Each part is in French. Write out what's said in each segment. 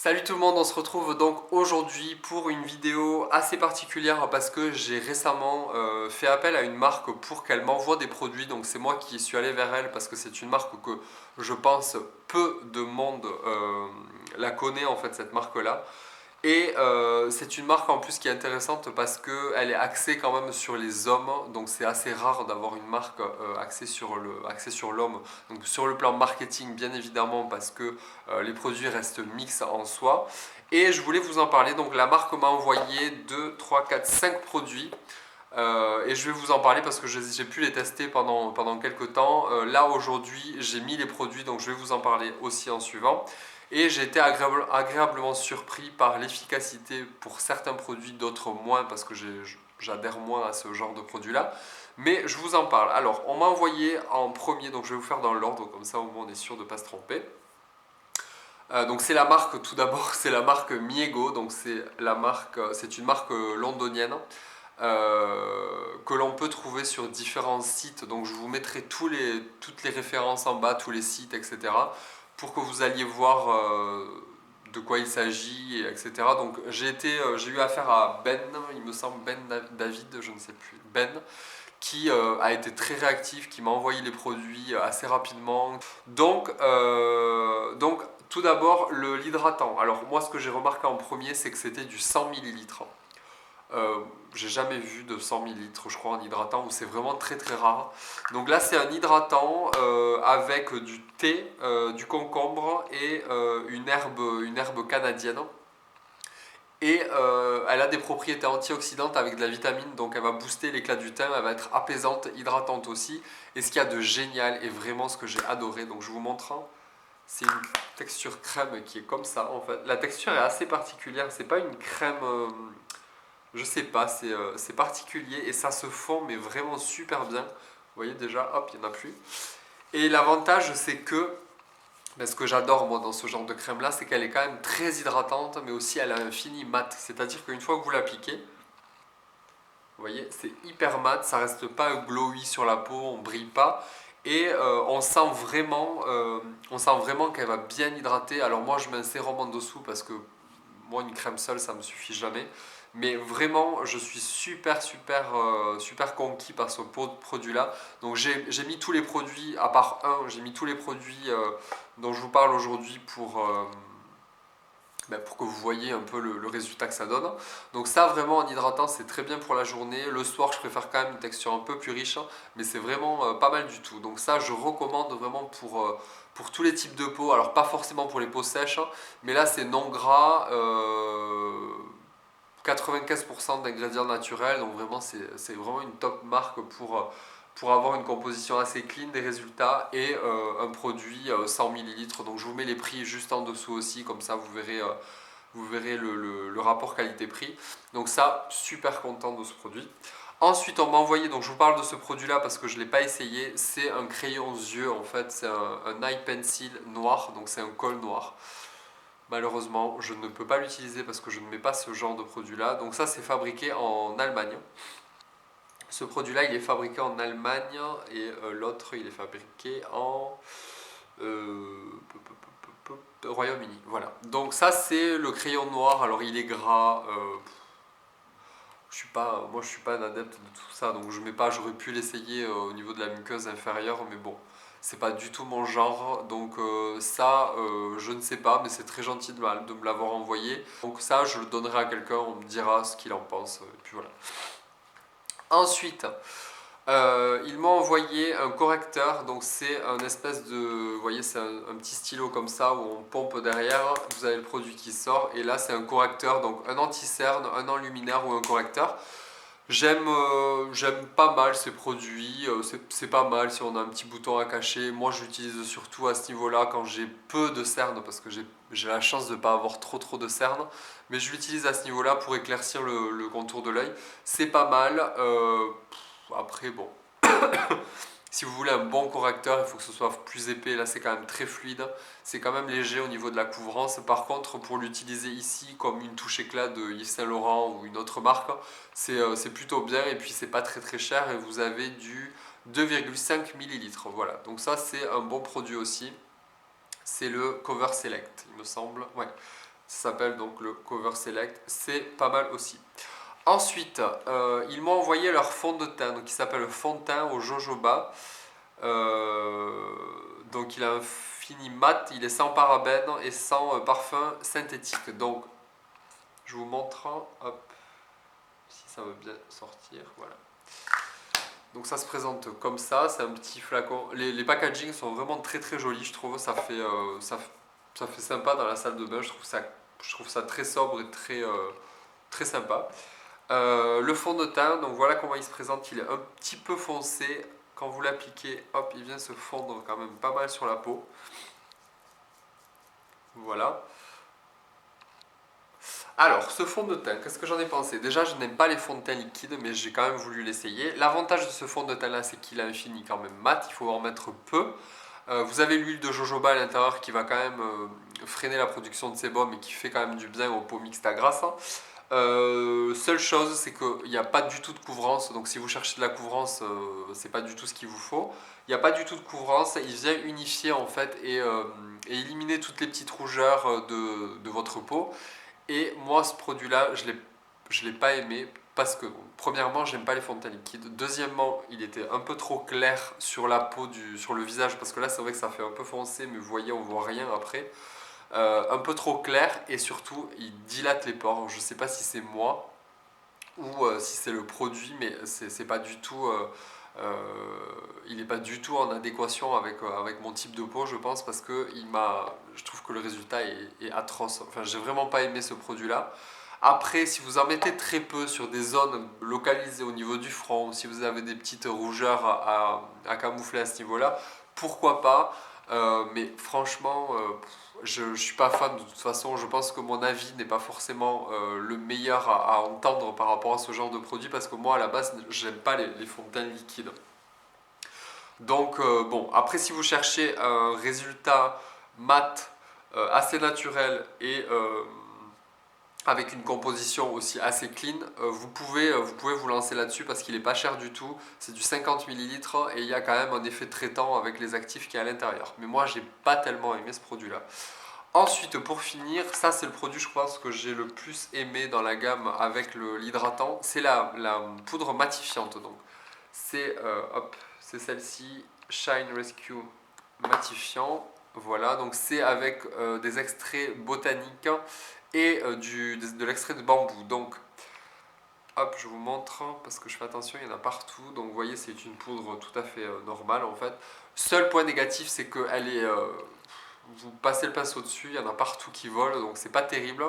Salut tout le monde, on se retrouve donc aujourd'hui pour une vidéo assez particulière parce que j'ai récemment fait appel à une marque pour qu'elle m'envoie des produits. Donc c'est moi qui suis allé vers elle parce que c'est une marque que je pense peu de monde la connaît en fait, cette marque-là. Et c'est une marque en plus qui est intéressante parce qu'elle est axée quand même sur les hommes, donc c'est assez rare d'avoir une marque axée sur l'homme. Donc sur le plan marketing bien évidemment parce que les produits restent mix en soi. Et je voulais vous en parler, donc la marque m'a envoyé 2, 3, 4, 5 produits. Et je vais vous en parler parce que j'ai pu les tester pendant quelques temps. Là aujourd'hui j'ai mis les produits, donc je vais vous en parler aussi en suivant. Et j'ai été agréablement surpris par l'efficacité pour certains produits, d'autres moins parce que j'adhère moins à ce genre de produit-là. Mais je vous en parle. Alors, on m'a envoyé en premier, donc je vais vous faire dans l'ordre, comme ça au moins on est sûr de ne pas se tromper. Donc c'est la marque, tout d'abord, c'est la marque Miego, donc c'est une marque londonienne que l'on peut trouver sur différents sites. Donc je vous mettrai toutes les références en bas, tous les sites, etc. pour que vous alliez voir de quoi il s'agit, etc. Donc j'ai eu affaire à Ben, il me semble Ben David, je ne sais plus, Ben, qui a été très réactif, qui m'a envoyé les produits assez rapidement. Donc tout d'abord, l'hydratant. Alors moi, ce que j'ai remarqué en premier, c'est que c'était du 100 millilitres. J'ai jamais vu de 100 millilitres, je crois, en hydratant, ou c'est vraiment très très rare. Donc là, c'est un hydratant avec du thé, du concombre et une herbe canadienne. Et elle a des propriétés antioxydantes avec de la vitamine, donc elle va booster l'éclat du teint, elle va être apaisante, hydratante aussi. Et ce qu'il y a de génial, et vraiment ce que j'ai adoré, donc je vous montre, hein, c'est une texture crème qui est comme ça en fait. La texture est assez particulière, c'est pas une crème, je sais pas, c'est particulier et ça se fond mais vraiment super bien. Vous voyez déjà, hop, il n'y en a plus. Et l'avantage c'est que ce que j'adore moi dans ce genre de crème là, c'est qu'elle est quand même très hydratante, mais aussi elle a un fini mat. C'est-à-dire qu'une fois que vous l'appliquez, vous voyez, c'est hyper mat, ça reste pas glowy sur la peau, on brille pas. Et on sent vraiment qu'elle va bien hydrater. Alors moi je mets un sérum en dessous parce que moi une crème seule ça me suffit jamais. Mais vraiment je suis super conquis par ce produit là. Donc j'ai mis tous les produits, à part un, j'ai mis tous les produits dont je vous parle aujourd'hui pour que vous voyez un peu le résultat que ça donne. Donc ça vraiment en hydratant c'est très bien pour la journée. Le soir je préfère quand même une texture un peu plus riche, mais c'est vraiment pas mal du tout. Donc ça je recommande vraiment pour tous les types de peau. Alors pas forcément pour les peaux sèches, mais là c'est non gras. 95% d'ingrédients naturels, donc vraiment c'est vraiment une top marque pour avoir une composition assez clean des résultats et un produit 100 millilitres. Donc je vous mets les prix juste en dessous aussi, comme ça vous verrez le rapport qualité-prix. Donc ça, super content de ce produit. Ensuite, on m'a envoyé, donc je vous parle de ce produit-là parce que je ne l'ai pas essayé, c'est un crayon yeux en fait, c'est un eye pencil noir, donc c'est un col noir. Malheureusement, je ne peux pas l'utiliser parce que je ne mets pas ce genre de produit-là. Donc ça, c'est fabriqué en Allemagne. Ce produit-là, il est fabriqué en Allemagne et l'autre, il est fabriqué en Royaume-Uni. Voilà. Donc ça, c'est le crayon noir. Alors, il est gras. Moi, je suis pas un adepte de tout ça, donc je mets pas. J'aurais pu l'essayer au niveau de la muqueuse inférieure, mais bon, c'est pas du tout mon genre. Donc ça, je ne sais pas, mais c'est très gentil de me l'avoir envoyé. Donc ça, je le donnerai à quelqu'un, on me dira ce qu'il en pense, et puis voilà. Ensuite, ils m'ont envoyé un correcteur, donc c'est un espèce de, vous voyez, c'est un petit stylo comme ça où on pompe derrière, vous avez le produit qui sort, et là c'est un correcteur, donc un anti-cerne, un enluminaire ou un correcteur. J'aime pas mal ces produits, c'est pas mal si on a un petit bouton à cacher. Moi je l'utilise surtout à ce niveau-là quand j'ai peu de cernes parce que j'ai la chance de ne pas avoir trop de cernes. Mais je l'utilise à ce niveau-là pour éclaircir le contour de l'œil. C'est pas mal. Après bon, si vous voulez un bon correcteur, il faut que ce soit plus épais. Là, c'est quand même très fluide. C'est quand même léger au niveau de la couvrance. Par contre, pour l'utiliser ici comme une touche éclat de Yves Saint Laurent ou une autre marque, c'est plutôt bien. Et puis, c'est pas très cher. Et vous avez du 2,5 millilitres. Voilà. Donc ça, c'est un bon produit aussi. C'est le Cover Select, il me semble. Ouais. Ça s'appelle donc le Cover Select. C'est pas mal aussi. Ensuite, ils m'ont envoyé leur fond de teint, donc il s'appelle le fond de teint au jojoba. Donc il a un fini mat, il est sans parabènes et sans parfum synthétique. Donc je vous montre, hop, si ça veut bien sortir, voilà. Donc ça se présente comme ça, c'est un petit flacon. Les packagings sont vraiment très très jolis, je trouve. Ça fait sympa dans la salle de bain, je trouve ça très sobre et très sympa. Le fond de teint, donc voilà comment il se présente, il est un petit peu foncé. Quand vous l'appliquez, hop, il vient se fondre quand même pas mal sur la peau. Voilà. Alors, ce fond de teint, qu'est-ce que j'en ai pensé? Déjà, je n'aime pas les fonds de teint liquides, mais j'ai quand même voulu l'essayer. L'avantage de ce fond de teint là, c'est qu'il a un fini quand même mat, il faut en mettre peu. Vous avez l'huile de jojoba à l'intérieur qui va quand même freiner la production de sébum et qui fait quand même du bien aux peaux mixtes à grasse. Seule chose, c'est qu'il n'y a pas du tout de couvrance, donc si vous cherchez de la couvrance, c'est pas du tout ce qu'il vous faut. Il n'y a pas du tout de couvrance, il vient unifier en fait et éliminer toutes les petites rougeurs de votre peau. Et moi, ce produit-là, je l'ai pas aimé parce que, bon, premièrement, j'aime pas les fonds de teint liquides. Deuxièmement, il était un peu trop clair sur la peau, sur le visage, parce que là, c'est vrai que ça fait un peu foncé, mais vous voyez, on voit rien après. Un peu trop clair et surtout, il dilate les pores. Je sais pas si c'est moi ou si c'est le produit, mais c'est pas du tout. Il n'est pas du tout en adéquation avec mon type de peau, je pense, parce que je trouve que le résultat est atroce. Enfin, j'ai vraiment pas aimé ce produit-là. Après, si vous en mettez très peu sur des zones localisées au niveau du front, si vous avez des petites rougeurs à camoufler à ce niveau-là, pourquoi pas. Mais franchement, je ne suis pas fan de toute façon. Je pense que mon avis n'est pas forcément le meilleur à entendre par rapport à ce genre de produit parce que moi, à la base, j'aime pas les fonds de teint liquides. Donc, bon, après, si vous cherchez un résultat mat, assez naturel et avec une composition aussi assez clean, vous pouvez vous lancer là-dessus parce qu'il n'est pas cher du tout. C'est du 50 ml et il y a quand même un effet traitant avec les actifs qui est à l'intérieur. Mais moi, j'ai pas tellement aimé ce produit-là. Ensuite, pour finir, ça c'est le produit, je pense, que j'ai le plus aimé dans la gamme avec l'hydratant. C'est la poudre matifiante. Donc, c'est celle-ci, Shine Rescue Matifiant. Voilà, donc c'est avec des extraits botaniques et de l'extrait de bambou. Donc, hop, je vous montre parce que je fais attention, il y en a partout. Donc, vous voyez, c'est une poudre tout à fait normale en fait. Seul point négatif, c'est qu'elle est. Vous passez le pinceau dessus, il y en a partout qui volent, donc c'est pas terrible.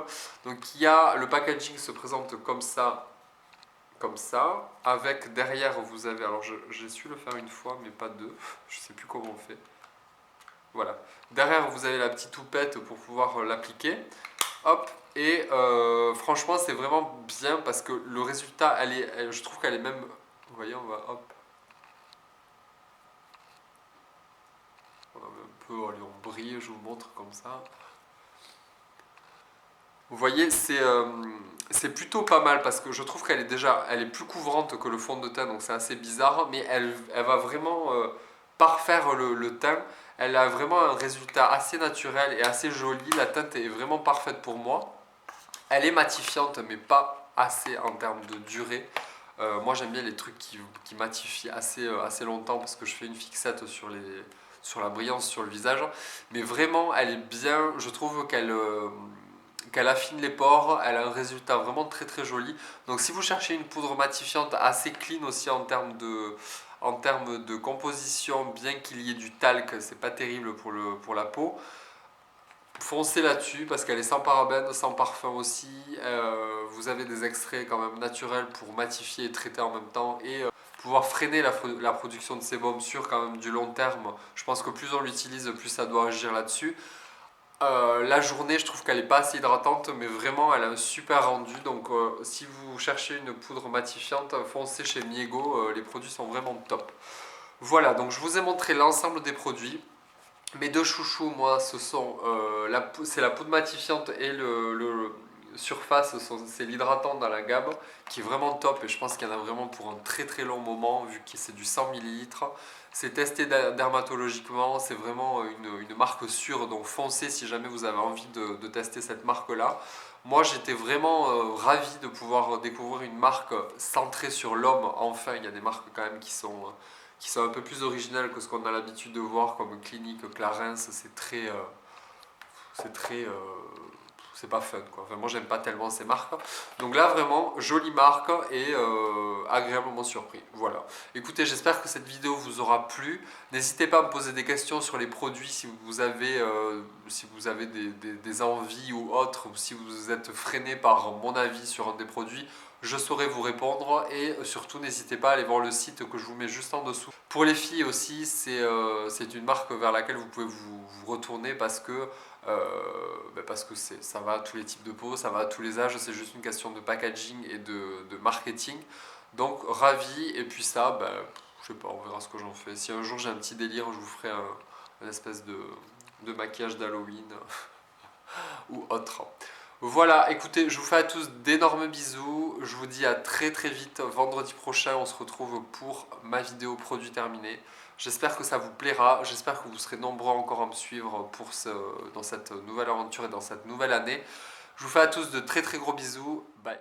Donc, le packaging se présente comme ça. Avec derrière, vous avez. Alors, j'ai su le faire une fois, mais pas deux. Je sais plus comment on fait. Voilà. Derrière, vous avez la petite houppette pour pouvoir l'appliquer. Hop. Et franchement, c'est vraiment bien parce que le résultat, je trouve qu'elle est même. Vous voyez, on va. Hop. On va un peu. Allez, on brille, je vous montre comme ça. Vous voyez, c'est plutôt pas mal parce que je trouve elle est plus couvrante que le fond de teint, donc c'est assez bizarre, mais elle va vraiment parfaire le teint. Elle a vraiment un résultat assez naturel et assez joli. La teinte est vraiment parfaite pour moi. Elle est matifiante, mais pas assez en termes de durée. Moi, j'aime bien les trucs qui matifient assez longtemps parce que je fais une fixette sur la brillance sur le visage. Mais vraiment, elle est bien. Je trouve qu'elle affine les pores, elle a un résultat vraiment très très joli. Donc si vous cherchez une poudre matifiante assez clean aussi en termes de composition, bien qu'il y ait du talc, c'est pas terrible pour la peau. Foncez là-dessus parce qu'elle est sans parabènes, sans parfum aussi. Vous avez des extraits quand même naturels pour matifier et traiter en même temps et pouvoir freiner la production de sébum sur quand même du long terme. Je pense que plus on l'utilise, plus ça doit agir là-dessus. La journée, je trouve qu'elle n'est pas assez hydratante, mais vraiment, elle a un super rendu. Donc, si vous cherchez une poudre matifiante, foncez chez Miego. Les produits sont vraiment top. Voilà, donc je vous ai montré l'ensemble des produits. Mes deux chouchous, moi, c'est la poudre matifiante et surface, c'est l'hydratant dans la gamme qui est vraiment top et je pense qu'il y en a vraiment pour un très très long moment vu que c'est du 100 millilitres. C'est testé dermatologiquement, c'est vraiment une marque sûre, donc foncez si jamais vous avez envie de tester cette marque-là. Moi j'étais vraiment ravi de pouvoir découvrir une marque centrée sur l'homme. Enfin, il y a des marques quand même qui sont un peu plus originales que ce qu'on a l'habitude de voir comme Clinique, Clarins, c'est très c'est pas fun quoi. Enfin, moi j'aime pas tellement ces marques. Donc là vraiment jolie marque et agréablement surpris. Voilà. Écoutez, j'espère que cette vidéo vous aura plu. N'hésitez pas à me poser des questions sur les produits si vous avez des envies ou autres, ou si vous êtes freiné par mon avis sur un des produits. Je saurai vous répondre et surtout n'hésitez pas à aller voir le site que je vous mets juste en dessous. Pour les filles aussi, c'est une marque vers laquelle vous pouvez vous retourner parce que ça va à tous les types de peau, ça va à tous les âges, c'est juste une question de packaging et de marketing. Donc ravi, et puis ça, je sais pas, on verra ce que j'en fais. Si un jour j'ai un petit délire, je vous ferai un espèce de maquillage d'Halloween ou autre. Voilà, écoutez, je vous fais à tous d'énormes bisous. Je vous dis à très très vite. Vendredi prochain, on se retrouve pour ma vidéo produit terminé. J'espère que ça vous plaira. J'espère que vous serez nombreux encore à me suivre dans cette nouvelle aventure et dans cette nouvelle année. Je vous fais à tous de très très gros bisous. Bye.